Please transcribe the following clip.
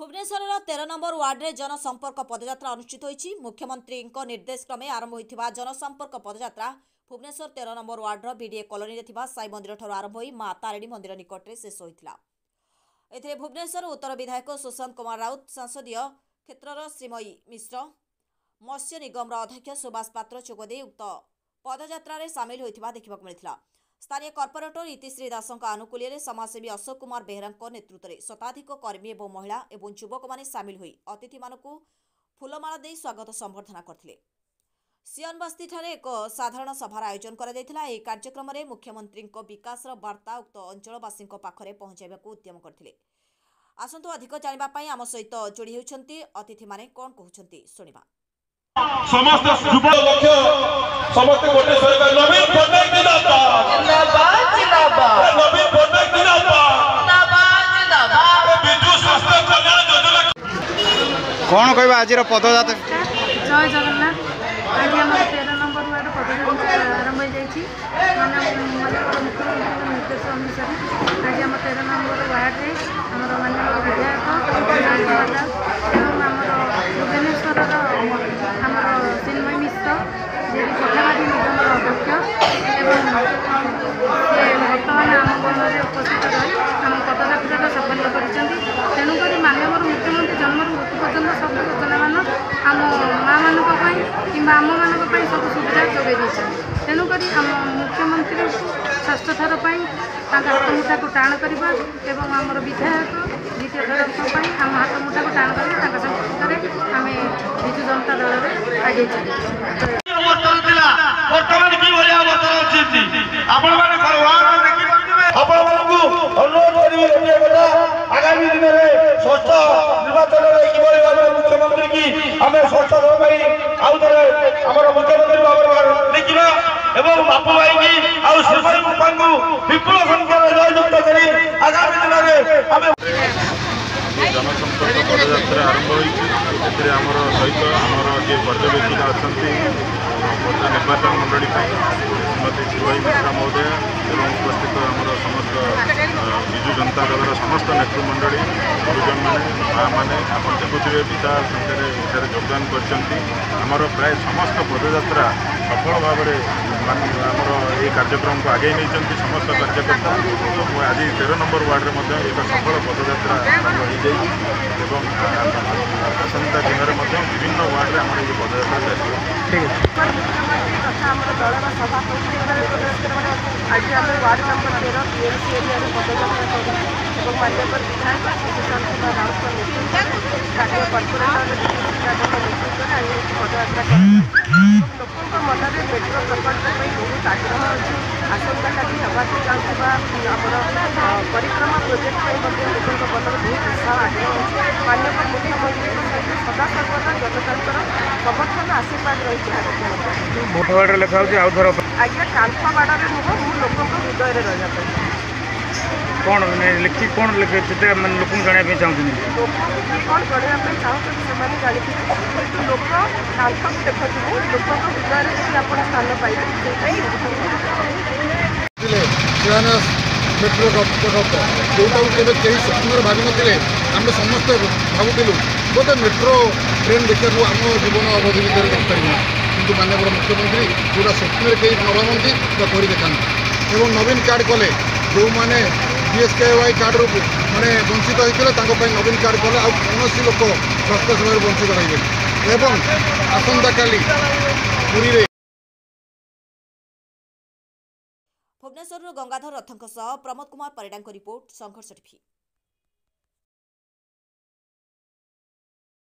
Bhubaneswar 13 number ward में जनसंपर्क पदयात्रा अनुष्ठित होती। मुख्यमंत्री निर्देश क्रमे आरंभ होता जनसंपर्क पदयात्रा Bhubaneswar 13 number ward BDA colony में साई मंदिर ठार आरंभ हो मां तारिणी मंदिर निकट में शेष होता। एथिरे भुवनेश्वर उत्तर विधायक सुशांत कुमार राउत, संसदीय क्षेत्र श्रीमयी मिश्र, मत्स्य निगम अध्यक्ष सुभाष पात्र जोगदे उक्त पदयात्रा सामिल होता देखा मिलता। स्थानीय कॉर्पोरेटर इतिश्री दास आनुकूल्य समाजसेवी अशोक कुमार बेहरा नेतृत्व में शताधिक कर्मी और महिला और युवक मैंने सामिल होई अतिथि मानक फूलमाला दे स्वागत संबर्धना करथिले। सियनबस्ती ठारे एक साधारण सभार आयोजन करा जायतिला। एही कार्यक्रम में मुख्यमंत्री विकास वार्ता उक्त अंचलवासी पाखरे पहुंचाइबा उद्यम करथिले। आसंतु अधिक जानिबा पई आम सहित जोड़ी होउछंती अतिथि माने कोन कहउछंती सुनिबा। समस्त युवा लक्ष्य समस्त गोटे सरकार नवीन पटनायक जिंदाबाद जिंदाबाद नवीन पटनायक जिंदाबाद जिंदाबाद बिजु स्वास्थ्य कल्याण योजना कौन कहबा आज पदयात्रा जय जगन्नाथ। आज हम 13 नंबर वार्ड पदयात्रा आरंभ हो जाइए मुख्यमंत्री निर्देश अनुसार। आज हम 13 नंबर वार्ड में आम माननीय विधायक भुवनेश्वर चिन्मयी मिश्र जी पठावादी निगम अध्यक्ष एवं बर्तमान आम गणर उपस्थित रही आम पदयात्रा सफल कर। तेणुक माननीय मुख्यमंत्री जन्म मृत्यु पर्यटन सब योजना मान आम माँ मानी कि आम मानी सब सुविधा जोगाई। तेणुक आम मुख्यमंत्री षष्ठ थर हाथ मुठा को टाण करवा एवं आमर विधायक द्वितीय थर आम हाथ मुठा को टाण कर आम विजु जनता दल में आगे आगामी दिन में षष्ठ निर्वाचन मुख्यमंत्री की आम षष्ठ देखा एवं बापू भाई की विपुल संख्यार जययुक्त कर आगामी दिन में जनसंपर्क पदयात्रा आरंभ होती आमर सहित आमर जे पर्यवेक्षिका अच्छा निर्वाचन मंडली श्रीमती शिवाई मिश्रा महोदय एवं उपस्थित आमर समस्त विजु जनता दल समस्त नेतृमंडली गुरुजन मैंने माँ मैंने आप देखुए विशाल संख्यार योगदान कर प्राय समस्त पदयात्रा सफल भाव आमर ये कार्यक्रम को आगे नहीं समस्त कार्यकर्ता। आज 13 नंबर वार्ड में एक सफल पदयात्रा आरंभ हो जाए आसंता दिन में विभिन्न वार्ड में आम ये पदयात्रा आज आम वार्ड नंबर 13 पीएमसी एरिया पदयात्रा और मान्यवर विधायक सुशांत कुमार राउत स्थानीय कॉर्पोरेटर नेतृत्व आज पदयात्रा लोकों मन में मेट्रो प्रकल्प बहुत आग्रह अच्छी आसंता काली हवाक जाऊँगा आमर परिक्रमा प्रोजेक्ट लोकों मन में बहुत उत्साह आग्रह अच्छी। मान्यवर मुख्यमंत्री सहित सदा सर्वदा जनता समर्थन आशीर्वाद रही लेखा आज्ञा कांथ बाड़े नुह मु लोकों हृदय रहा कौन लिखि कौन लिखे लोक जाना चाहते लोक कौन जनवाई चाहते से जानते कि लोक कांथ को देखते लोक हृदय जी आप स्थान पाइबे मेट्रो प्रकल्प जोटा कहीं स्वप्न भावी नी आम समस्त भावुलु गोटे मेट्रो ट्रेन देखा आम जीवन अवधि भितर देखपारे कि माननीय मुख्यमंत्री जोटा स्वप्न कहीं न भावती कर देखा एवं नवीन कार्ड कले जो मैंने बीएसकेवाई कार्ड माने वंचित होते नवीन कार्ड कले आउ कौन लोक स्वास्थ्य सेवा वंचित रही आसंता काली पुरी रे। भुवनेश्वर गंगाधर रथों प्रमोद कुमार परिडा रिपोर्ट संघर्ष टीवी।